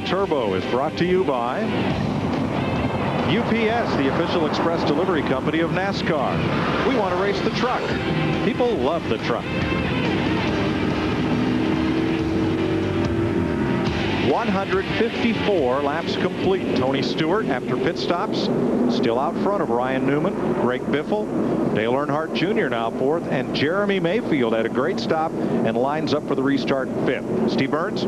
Turbo is brought to you by UPS, the official express delivery company of NASCAR. We want to race the truck. People love the truck. 154 laps complete. Tony Stewart, after pit stops, still out front of Ryan Newman, Greg Biffle, Dale Earnhardt Jr. now fourth, and Jeremy Mayfield had a great stop and lines up for the restart fifth. Steve Burns.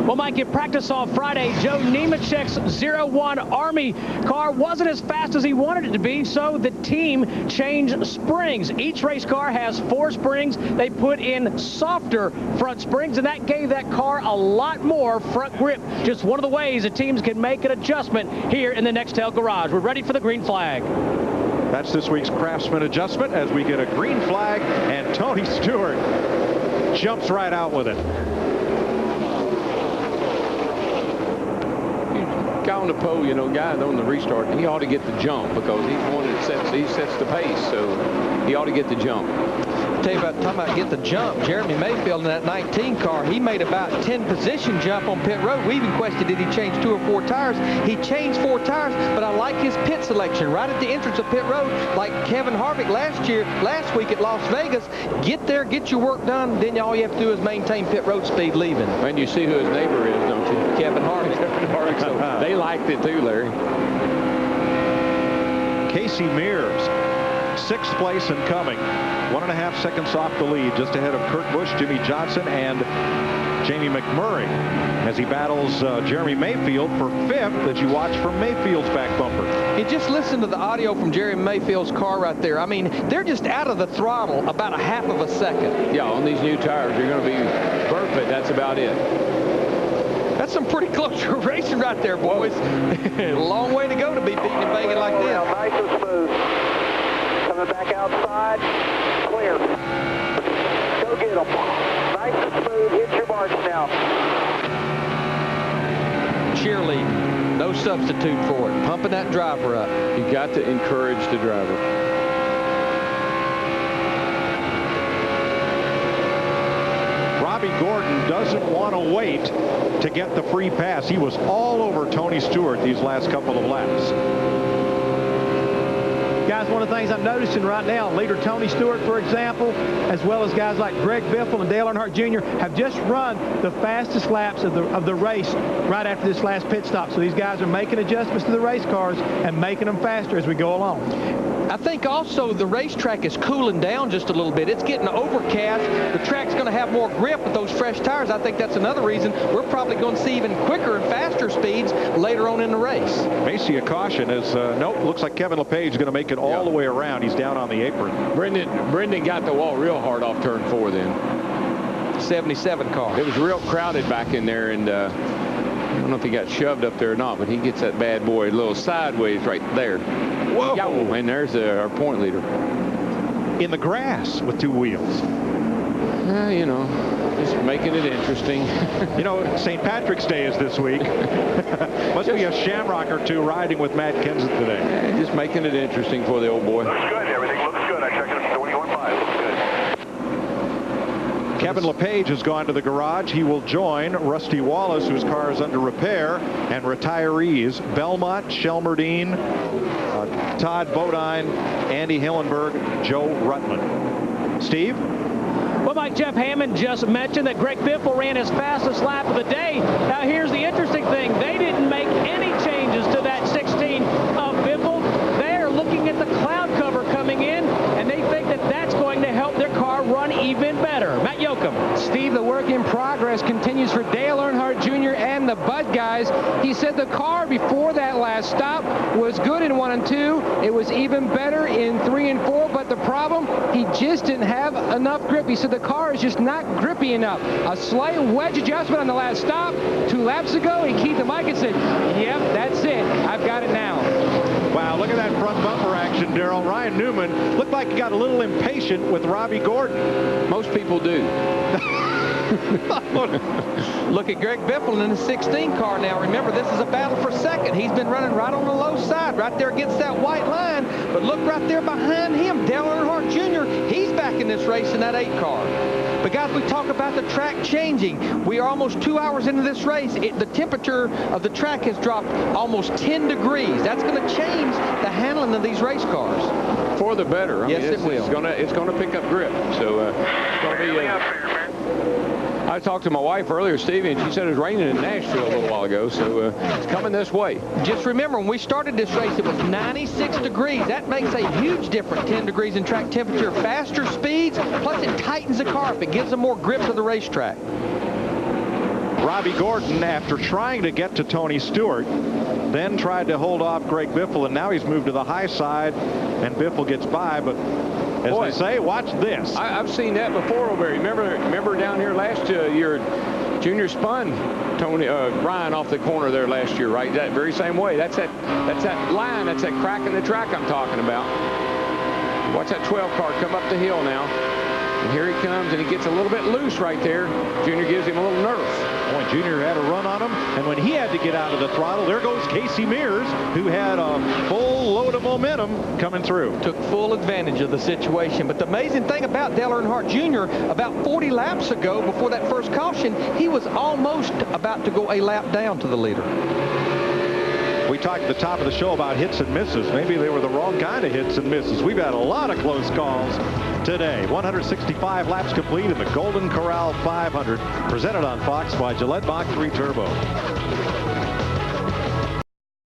Well, Mike, in practice on Friday, Joe Nemechek's 01 Army car wasn't as fast as he wanted it to be, so the team changed springs. Each race car has 4 springs. They put in softer front springs, and that gave that car a lot more front grip. Just one of the ways the teams can make an adjustment here in the Nextel garage. We're ready for the green flag. That's this week's Craftsman adjustment as we get a green flag, and Tony Stewart jumps right out with it. Guy on the pole, you know, guy on the restart, he ought to get the jump because he's one that sets the pace, so he ought to get the jump. Tell you about talking about get the jump. Jeremy Mayfield in that 19 car, he made about 10 position jump on pit road. We even questioned did he change 2 or 4 tires. He changed 4 tires, but I like his pit selection right at the entrance of pit road, like Kevin Harvick last week at Las Vegas. Get there, get your work done, then all you have to do is maintain pit road speed leaving. And you see who his neighbor is, don't you? Kevin Harvick. Kevin Harvick. So they liked it too, Larry. Casey Mears, 6th place and coming. 1.5 seconds off the lead, just ahead of Kurt Busch, Jimmy Johnson, and Jamie McMurray as he battles Jeremy Mayfield for 5th as you watch from Mayfield's back bumper. You just listen to the audio from Jeremy Mayfield's car right there. I mean, they're just out of the throttle about a half of a second. Yeah, on these new tires, you're going to be perfect. That's about it. That's some pretty close racing right there, boys. A long way to go to be beating and banging like this. Nice and smooth. Coming back outside. Clear. Go get them. Nice and smooth. Hit your marks now. Cheerleading. No substitute for it. Pumping that driver up. You got to encourage the driver. Robbie Gordon doesn't want to wait to get the free pass. He was all over Tony Stewart these last couple of laps. Guys, one of the things I'm noticing right now, leader Tony Stewart, for example, as well as guys like Greg Biffle and Dale Earnhardt Jr. have just run the fastest laps of the race right after this last pit stop. So these guys are making adjustments to the race cars and making them faster as we go along. I think also the racetrack is cooling down just a little bit. It's getting overcast. The track's going to have more grip with those fresh tires. I think that's another reason we're probably going to see even quicker and faster speeds later on in the race. May see a caution as, nope, looks like Kevin LePage is going to make it all the way around. He's down on the apron. Brendan got the wall real hard off turn 4 then. 77 car. It was real crowded back in there, and I don't know if he got shoved up there or not, but he gets that bad boy a little sideways right there. Whoa! And there's our point leader. In the grass with 2 wheels. You know, just making it interesting. You know, St. Patrick's Day is this week. Must be a shamrock or 2 riding with Matt Kenseth today. Yeah, just making it interesting for the old boy. Looks good. Everything looks good. I checked it at 21.5. Looks good. Kevin LePage has gone to the garage. He will join Rusty Wallace, whose car is under repair, and retirees Belmont, Shelmerdine, Todd Bodine, Andy Hillenberg, Joe Rutland. Steve? Well, Mike, Jeff Hammond just mentioned that Greg Biffle ran his fastest lap of the day. Now, here's the interesting thing. They didn't make any changes to that 16 of Biffle. They're looking at the cloud cover coming in, and they think that that's going to help their car run even better. Matt Yoakum. Steve, the work in progress continues for Dale Earnhardt Jr. and the Bud guys. He said the car before that last stop was good in 1 and 2. It was even better in 3 and 4, but the problem, he just didn't have enough grip. He said the car is just not grippy enough. A slight wedge adjustment on the last stop. 2 laps ago, he keyed the mic and said, yep, that's it. I've got it now. Wow, look at that front bumper action, Darrell. Ryan Newman looked like he got a little impatient with Robbie Gordon. Most people do. Look at Greg Biffle in the 16 car now. Remember, this is a battle for second. He's been running right on the low side, right there against that white line. But look right there behind him, Dale Earnhardt Jr. He's back in this race in that 8 car. But guys, we talk about the track changing. We are almost 2 hours into this race. The temperature of the track has dropped almost 10 degrees. That's going to change the handling of these race cars. For the better. Yes, it will. It's going to pick up grip. So it's going to be. I talked to my wife earlier, Stevie, and she said it was raining in Nashville a little while ago, so it's coming this way. Just remember, when we started this race, it was 96 degrees. That makes a huge difference, 10 degrees in track temperature, faster speeds, plus it tightens the car up. It gives them more grip to the racetrack. Robbie Gordon, after trying to get to Tony Stewart, then tried to hold off Greg Biffle, and now he's moved to the high side, and Biffle gets by, but as Boy, they say, watch this. I've seen that before over here. Remember down here last year, Junior spun Ryan off the corner there last year, right? That very same way. That's that line, that's that crack in the track I'm talking about. Watch that 12 car come up the hill now. And here he comes, and he gets a little bit loose right there. Junior gives him a little nerve. Boy, Junior had a run on him, and when he had to get out of the throttle, there goes Casey Mears, who had a full load of momentum coming through. Took full advantage of the situation. But the amazing thing about Dale Earnhardt Jr., about 40 laps ago, before that first caution, he was almost about to go a lap down to the leader. We talked at the top of the show about hits and misses. Maybe they were the wrong kind of hits and misses. We've had a lot of close calls today. 165 laps complete in the Golden Corral 500, presented on Fox by Gillette Mach 3 Turbo.